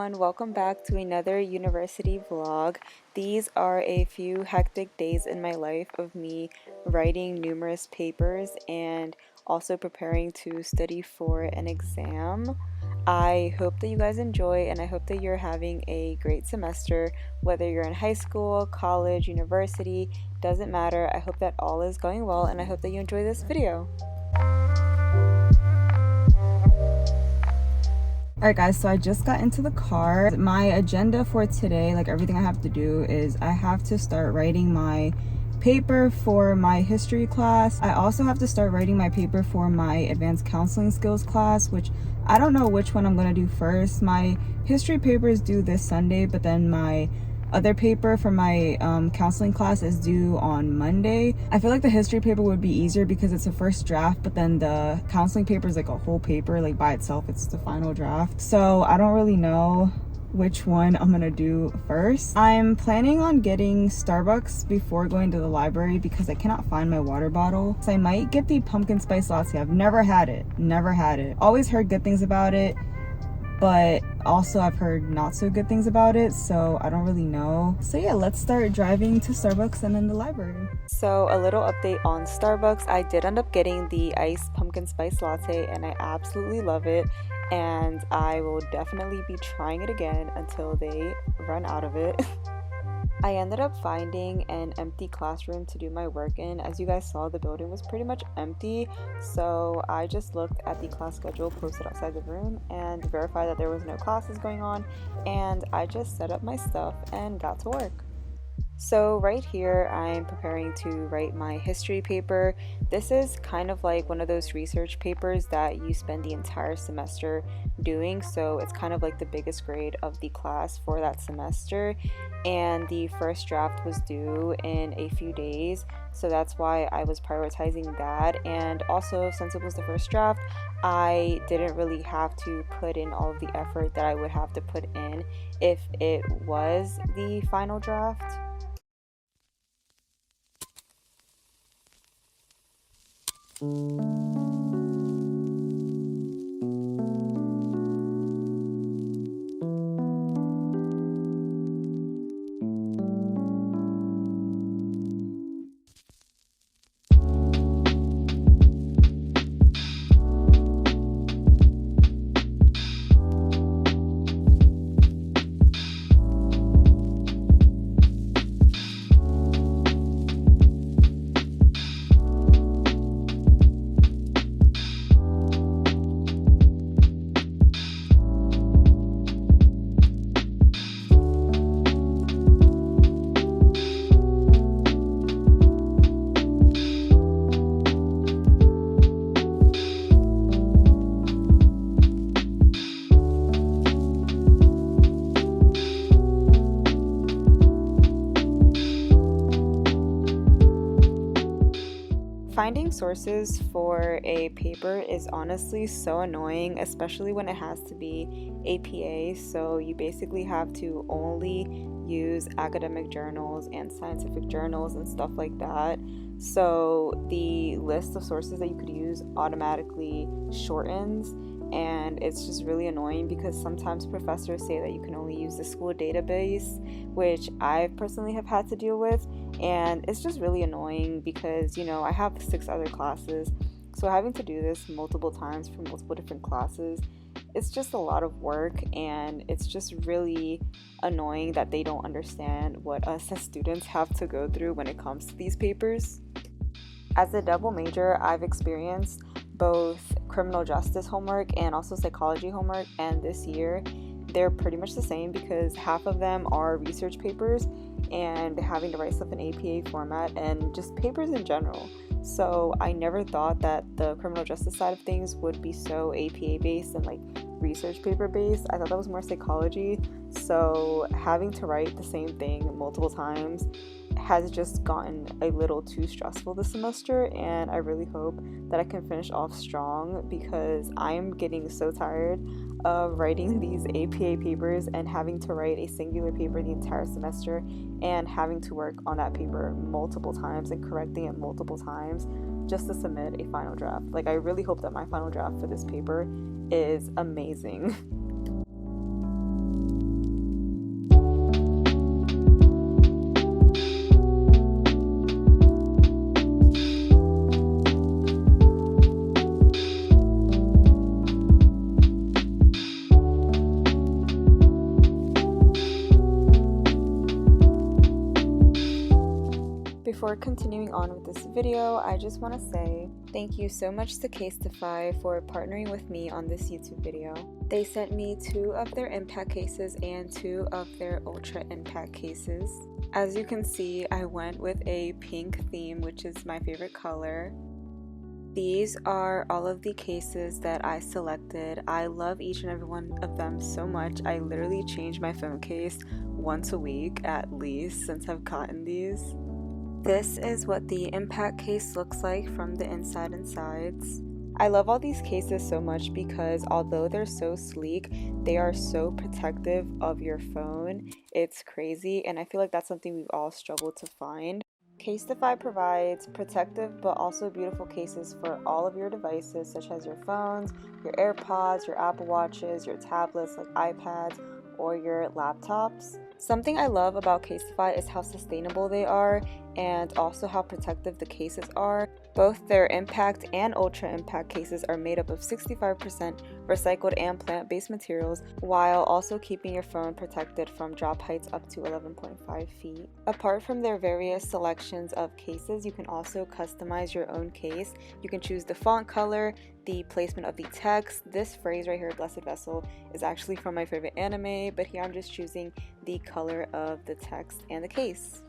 everyone, welcome back to another university vlog. These are a few hectic days in my life of me writing numerous papers and also preparing to study for an exam. I hope that you guys enjoy and I hope that you're having a great semester, whether you're in high school, college, university, doesn't matter. I hope that all is going well and I hope that you enjoy this video. Alright guys, so I just got into the car. My agenda for today, like everything I have to do, is I have to start writing my paper for my history class. I also have to start writing my paper for my advanced counseling skills class, which I don't know which one I'm going to do first. My history paper is due this Sunday, but then my other paper for my counseling class is due on Monday. I feel like the history paper would be easier because it's a first draft, but then the counseling paper is like a whole paper, like by itself, it's the final draft. So I don't really know which one I'm gonna do first. I'm planning on getting Starbucks before going to the library because I cannot find my water bottle. So I might get the pumpkin spice latte. I've never had it. Always heard good things about it, but also I've heard not so good things about it, so I don't really know. So yeah, let's start driving to Starbucks and then the library. So a little update on Starbucks. I did end up getting the iced pumpkin spice latte and I absolutely love it, and I will definitely be trying it again until they run out of it. I ended up finding an empty classroom to do my work in. As you guys saw, the building was pretty much empty, so I just looked at the class schedule posted outside the room and verified that there was no classes going on, and I just set up my stuff and got to work. So right here, I'm preparing to write my history paper. This is kind of like one of those research papers that you spend the entire semester doing, so it's kind of like the biggest grade of the class for that semester, and the first draft was due in a few days, so that's why I was prioritizing that. And also, since it was the first draft, I didn't really have to put in all of the effort that I would have to put in if it was the final draft. Finding sources for a paper is honestly so annoying, especially when it has to be APA, so you basically have to only use academic journals and scientific journals and stuff like that. So the list of sources that you could use automatically shortens, and it's just really annoying because sometimes professors say that you can only use the school database, which I personally have had to deal with, and it's just really annoying because, you know, I have 6 other classes, so having to do this multiple times for multiple different classes, it's just a lot of work, and it's just really annoying that they don't understand what us as students have to go through when it comes to these papers. As a double major, I've experienced both criminal justice homework and also psychology homework, and this year they're pretty much the same because half of them are research papers and having to write stuff in APA format and just papers in general. So I never thought that the criminal justice side of things would be so APA based and like research paper based. I thought that was more psychology. So having to write the same thing multiple times has just gotten a little too stressful this semester, and I really hope that I can finish off strong because I'm getting so tired of writing these APA papers and having to write a singular paper the entire semester and having to work on that paper multiple times and correcting it multiple times just to submit a final draft. Like, I really hope that my final draft for this paper is amazing. before continuing on with this video, I just want to say thank you so much to Casetify for partnering with me on this YouTube video. They sent me 2 of their impact cases and 2 of their ultra impact cases. As you can see, I went with a pink theme, which is my favorite color. These are all of the cases that I selected. I love each and every one of them so much. I literally change my phone case once a week at least since I've gotten these. This is what the impact case looks like from the inside and sides. I love all these cases so much because although they're so sleek, they are so protective of your phone. It's crazy, and I feel like that's something we've all struggled to find. Casetify provides protective but also beautiful cases for all of your devices, such as your phones, your AirPods, your Apple Watches, your tablets like iPads, or your laptops. Something I love about Casetify is how sustainable they are and also how protective the cases are. Both their impact and ultra impact cases are made up of 65% recycled and plant-based materials, while also keeping your phone protected from drop heights up to 11.5 feet. Apart from their various selections of cases, you can also customize your own case. You can choose the font color, the placement of the text. This phrase right here, blessed vessel, is actually from my favorite anime, but here I'm just choosing the color of the text and the case.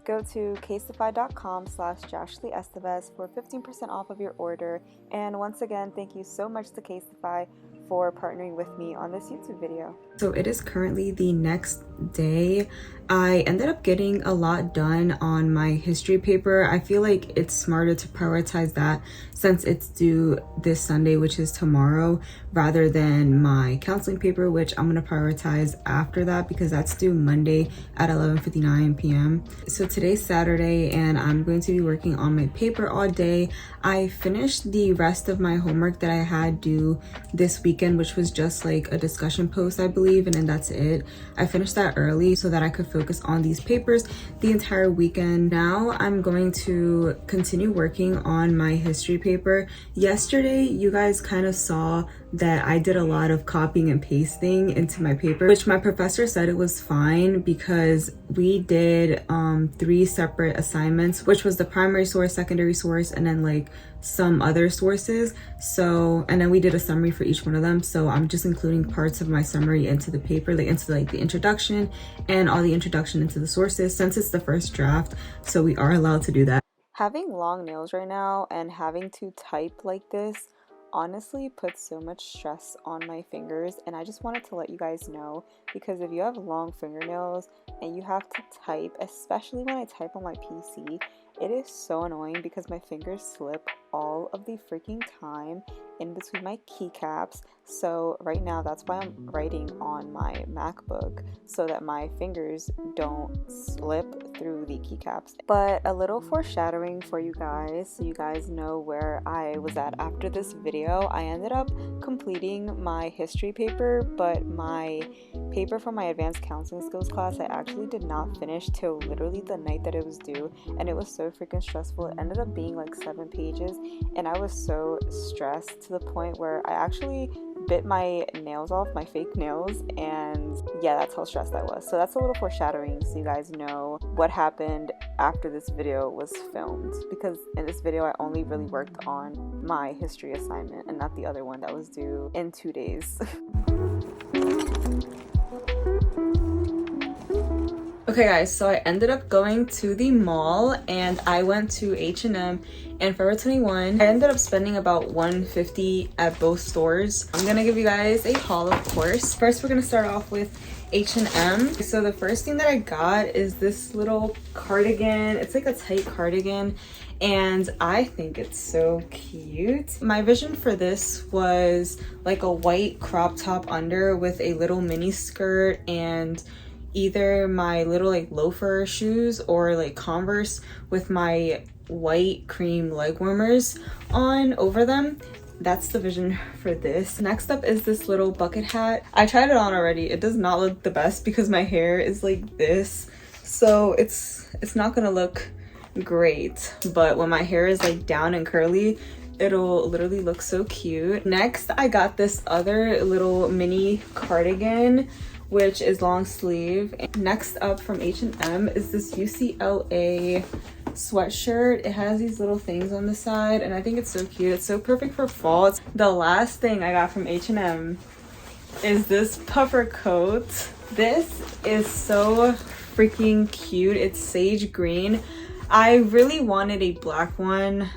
Go to casetify.com/JashleyEstevez for 15% off of your order. And once again, thank you so much to Casetify for partnering with me on this YouTube video. So it is currently the next day. I ended up getting a lot done on my history paper. I feel like it's smarter to prioritize that since it's due this Sunday, which is tomorrow, rather than my counseling paper, which I'm going to prioritize after that because that's due Monday at 11:59 p.m. So today's Saturday and I'm going to be working on my paper all day. I finished the rest of my homework that I had due this weekend, which was just like a discussion post, I believe, and then that's it. I finished that early so that I could focus on these papers the entire weekend. Now I'm going to continue working on my history paper. Yesterday, you guys kind of saw that I did a lot of copying and pasting into my paper, which my professor said it was fine because we did 3 separate assignments, which was the primary source, secondary source, and then like some other sources. So, and then we did a summary for each one of them. So I'm just including parts of my summary into the paper, like into like the introduction and all the introduction into the sources since it's the first draft. So we are allowed to do that. Having long nails right now and having to type like this honestly puts so much stress on my fingers, and I just wanted to let you guys know because if you have long fingernails and you have to type, especially when I type on my PC, it is so annoying because my fingers slip all of the freaking time in between my keycaps. So right now that's why I'm writing on my MacBook so that my fingers don't slip through the keycaps. But a little foreshadowing for you guys so you guys know where I was at after this video. I ended up completing my history paper, but my paper for my advanced counseling skills class I actually did not finish till literally the night that it was due, and it was so freaking stressful. It ended up being like 7 pages and I was so stressed to the point where I actually bit my nails off, my fake nails, and yeah, that's how stressed I was. So that's a little foreshadowing so you guys know what happened after this video was filmed, because in this video I only really worked on my history assignment and not the other one that was due in 2 days. Okay guys, so I ended up going to the mall and I went to H&M and Forever 21. I ended up spending about $150 at both stores. I'm gonna give you guys a haul, of course. First, we're gonna start off with H&M. So the first thing that I got is this little cardigan. It's like a tight cardigan and I think it's so cute. My vision for this was like a white crop top under with a little mini skirt and either my little like loafer shoes or like Converse with my white cream leg warmers on over them. That's the vision for this. Next up is this little bucket hat. I tried it on already. It does not look the best because my hair is like this, so it's not gonna look great, but when my hair is like down and curly, it'll literally look so cute. Next, I got this other little mini cardigan which is long sleeve. Next up from H&M is this UCLA sweatshirt. It has these little things on the side, and I think it's so cute. It's so perfect for fall. The last thing I got from H&M is this puffer coat. This is so freaking cute. It's sage green. I really wanted a black one,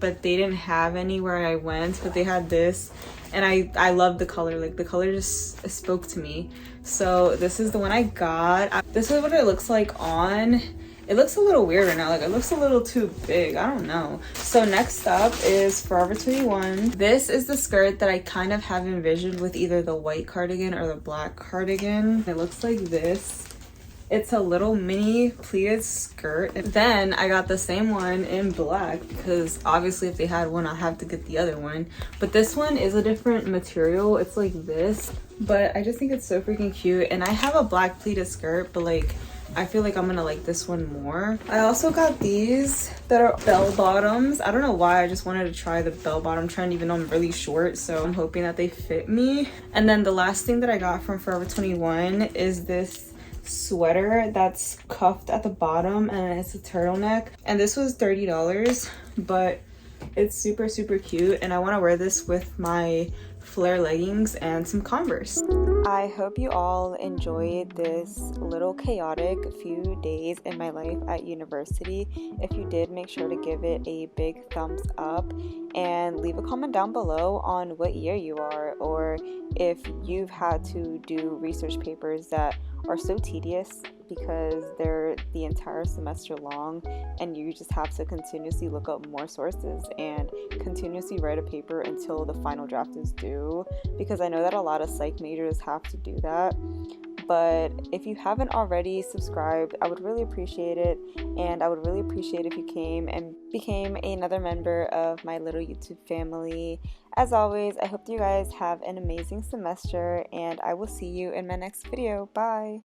but they didn't have any where I went, but they had this, and I love the color. Like, the color just spoke to me. So this is the one I got. This is what it looks like on. It looks a little weird right now. Like, it looks a little too big. I don't know. So next up is Forever 21. This is the skirt that I kind of have envisioned with either the white cardigan or the black cardigan. It looks like this. It's a little mini pleated skirt. Then I got the same one in black because obviously if they had one, I'll have to get the other one. But this one is a different material. It's like this, but I just think it's so freaking cute. And I have a black pleated skirt, but like, I feel like I'm gonna like this one more. I also got these that are bell bottoms. I don't know why, I just wanted to try the bell bottom trend even though I'm really short, so I'm hoping that they fit me. And then the last thing that I got from Forever 21 is this sweater that's cuffed at the bottom and it's a turtleneck, and this was $30, but it's super cute, and I want to wear this with my flare leggings and some Converse. I hope you all enjoyed this little chaotic few days in my life at university. If you did, make sure to give it a big thumbs up and leave a comment down below on what year you are, or if you've had to do research papers that are so tedious because they're the entire semester long and you just have to continuously look up more sources and continuously write a paper until the final draft is due, because I know that a lot of psych majors have to do that. But if you haven't already subscribed, I would really appreciate it, and I would really appreciate if you came and became another member of my little YouTube family. As always, I hope you guys have an amazing semester, and I will see you in my next video. Bye!